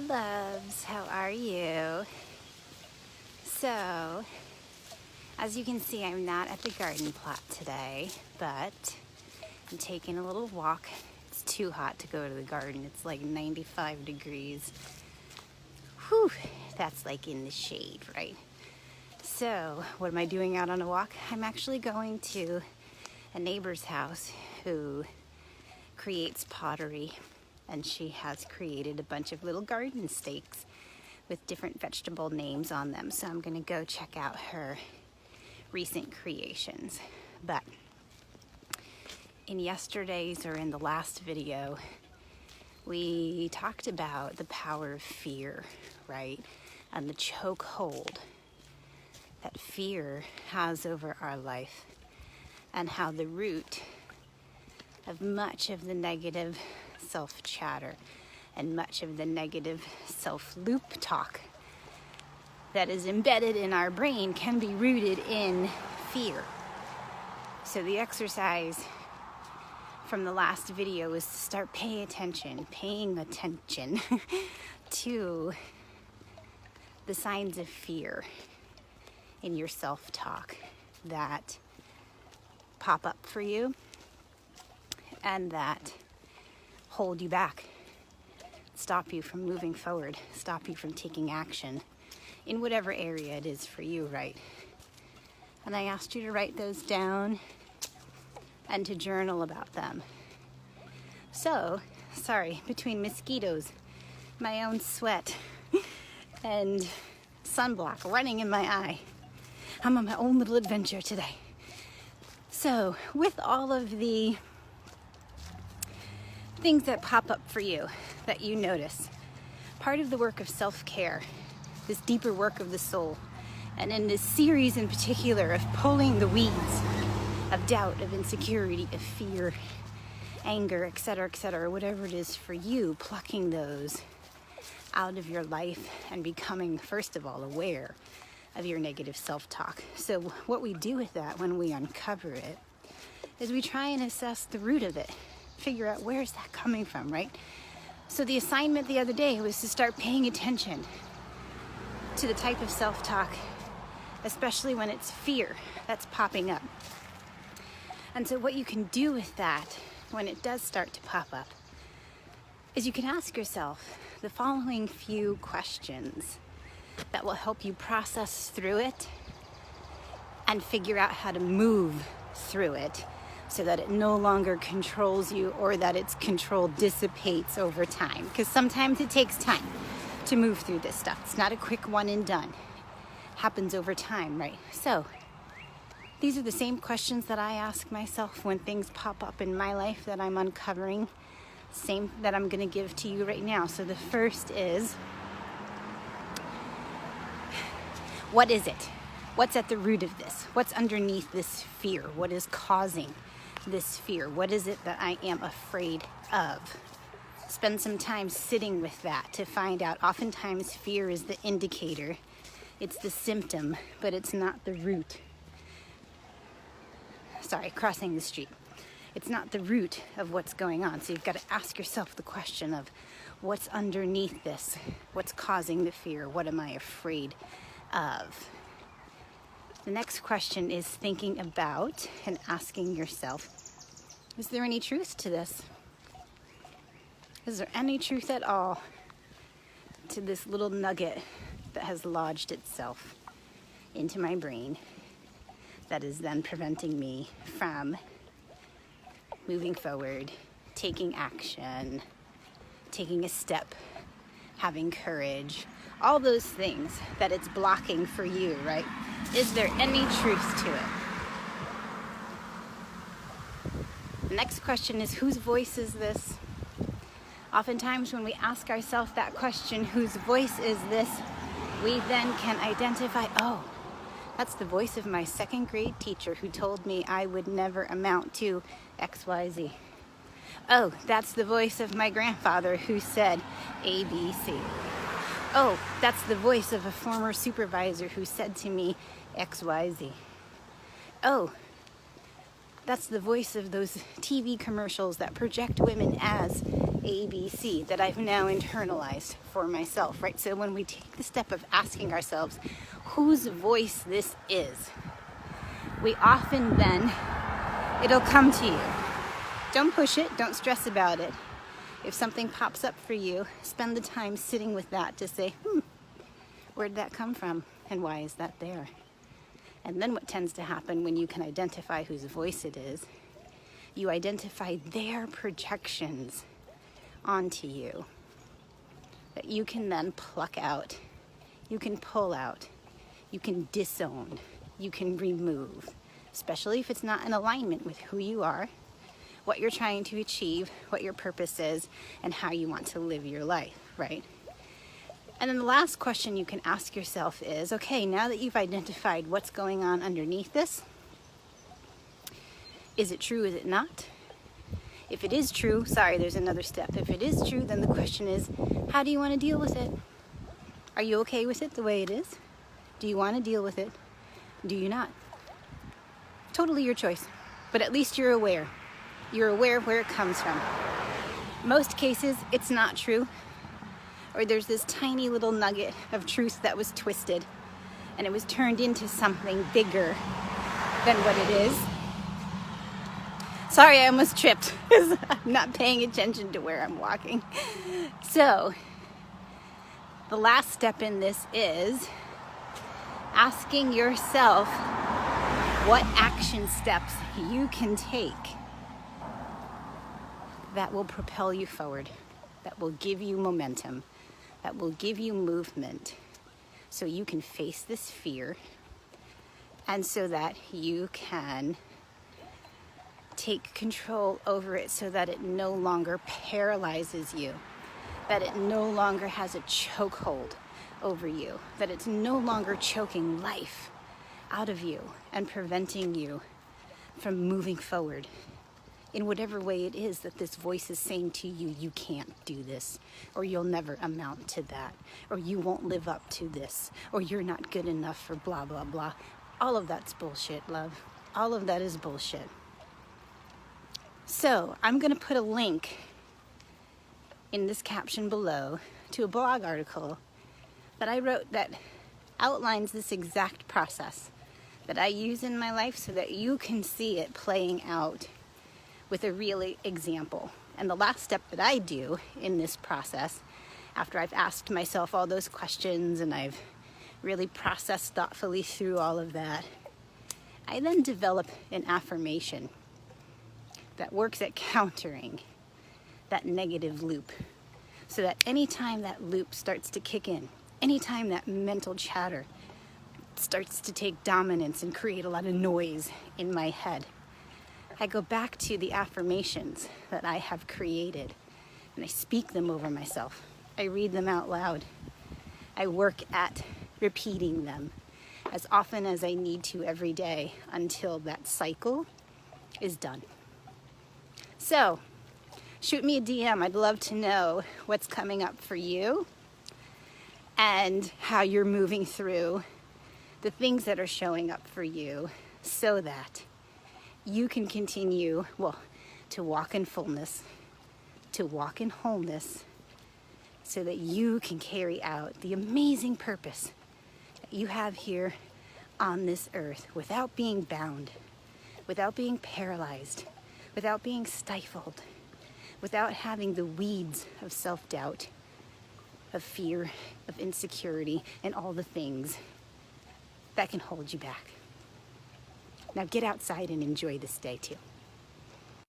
loves, how are you? So, as you can see, I'm not at the garden plot today, but I'm taking a little walk. It's too hot to go to the garden. It's like 95 degrees. Whew, that's like in the shade, right? So, what am I doing out on a walk? I'm actually going to a neighbor's house who creates pottery, and she has created a bunch of little garden stakes with different vegetable names on them. So I'm going to go check out her recent creations. But in yesterday's or in the last video, we talked about the power of fear, right? And the chokehold that fear has over our life, and how the root of much of the negative self-chatter and much of the negative self-loop talk that is embedded in our brain can be rooted in fear. So the exercise from the last video is to start paying attention to the signs of fear in your self-talk that pop up for you and that hold you back, stop you from moving forward, stop you from taking action in whatever area it is for you, right? And I asked you to write those down and to journal about them. So, sorry, between mosquitoes, my own sweat, and sunblock running in my eye, I'm on my own little adventure today. So, with all of the things that pop up for you that you notice, part of the work of self-care, this deeper work of the soul, and in this series in particular of pulling the weeds of doubt, of insecurity, of fear, anger, etc., whatever it is for you, plucking those out of your life and becoming, first of all, aware of your negative self-talk. So what we do with that when we uncover it is we try and assess the root of it, figure out where's that coming from, right? So the assignment the other day was to start paying attention to the type of self-talk, especially when it's fear that's popping up. And so what you can do with that when it does start to pop up is you can ask yourself the following few questions that will help you process through it and figure out how to move through it so that it no longer controls you, or that its control dissipates over time. Because sometimes it takes time to move through this stuff. It's not a quick one and done. It happens over time, right? So these are the same questions that I ask myself when things pop up in my life that I'm uncovering, same that I'm going to give to you right now. So the first is, what is it? What's at the root of this? What's underneath this fear? What is causing this fear? What is it that I am afraid of? Spend some time sitting with that to find out. Oftentimes fear is the indicator. It's the symptom, but it's not the root. Sorry, crossing the street. It's not the root of what's going on. So you've got to ask yourself the question of what's underneath this? What's causing the fear? What am I afraid of? The next question is thinking about and asking yourself, is there any truth to this? Is there any truth at all to this little nugget that has lodged itself into my brain that is then preventing me from moving forward, taking action, taking a step, having courage, all those things that it's blocking for you, right? Is there any truth to it? The next question is, whose voice is this? Oftentimes when we ask ourselves that question, whose voice is this, we then can identify, oh, that's the voice of my second grade teacher who told me I would never amount to XYZ. Oh, that's the voice of my grandfather who said ABC. Oh, that's the voice of a former supervisor who said to me XYZ. Oh, that's the voice of those TV commercials that project women as A, B, C that I've now internalized for myself, right? So when we take the step of asking ourselves whose voice this is, we often then, it'll come to you. Don't push it, don't stress about it. If something pops up for you, spend the time sitting with that to say, where'd that come from and why is that there? And then what tends to happen when you can identify whose voice it is, you identify their projections onto you that you can then pluck out, you can pull out, you can disown, you can remove, especially if it's not in alignment with who you are, what you're trying to achieve, what your purpose is, and how you want to live your life, right? And then the last question you can ask yourself is, okay, now that you've identified what's going on underneath this, is it true, is it not? If it is true, sorry, there's another step. If it is true, then the question is, how do you want to deal with it? Are you okay with it the way it is? Do you want to deal with it? Do you not? Totally your choice, but at least you're aware. You're aware of where it comes from. Most cases, it's not true, or there's this tiny little nugget of truth that was twisted, and it was turned into something bigger than what it is. Sorry, I almost tripped because I'm not paying attention to where I'm walking. So, the last step in this is asking yourself what action steps you can take that will propel you forward, that will give you momentum, that will give you movement, so you can face this fear and so that you can take control over it so that it no longer paralyzes you, that it no longer has a chokehold over you, that it's no longer choking life out of you and preventing you from moving forward in whatever way it is that this voice is saying to you, you can't do this, or you'll never amount to that, or you won't live up to this, or you're not good enough for blah, blah, blah. All of that's bullshit, love. All of that is bullshit. So I'm going to put a link in this caption below to a blog article that I wrote that outlines this exact process that I use in my life so that you can see it playing out with a real example. And the last step that I do in this process, after I've asked myself all those questions and I've really processed thoughtfully through all of that, I then develop an affirmation that works at countering that negative loop, so that anytime that loop starts to kick in, anytime that mental chatter starts to take dominance and create a lot of noise in my head, I go back to the affirmations that I have created and I speak them over myself. I read them out loud. I work at repeating them as often as I need to every day until that cycle is done. So, shoot me a DM. I'd love to know what's coming up for you and how you're moving through the things that are showing up for you so that you can continue, to walk in fullness, to walk in wholeness, so that you can carry out the amazing purpose that you have here on this earth without being bound, without being paralyzed, without being stifled, without having the weeds of self-doubt, of fear, of insecurity, and all the things that can hold you back. Now get outside and enjoy this day too.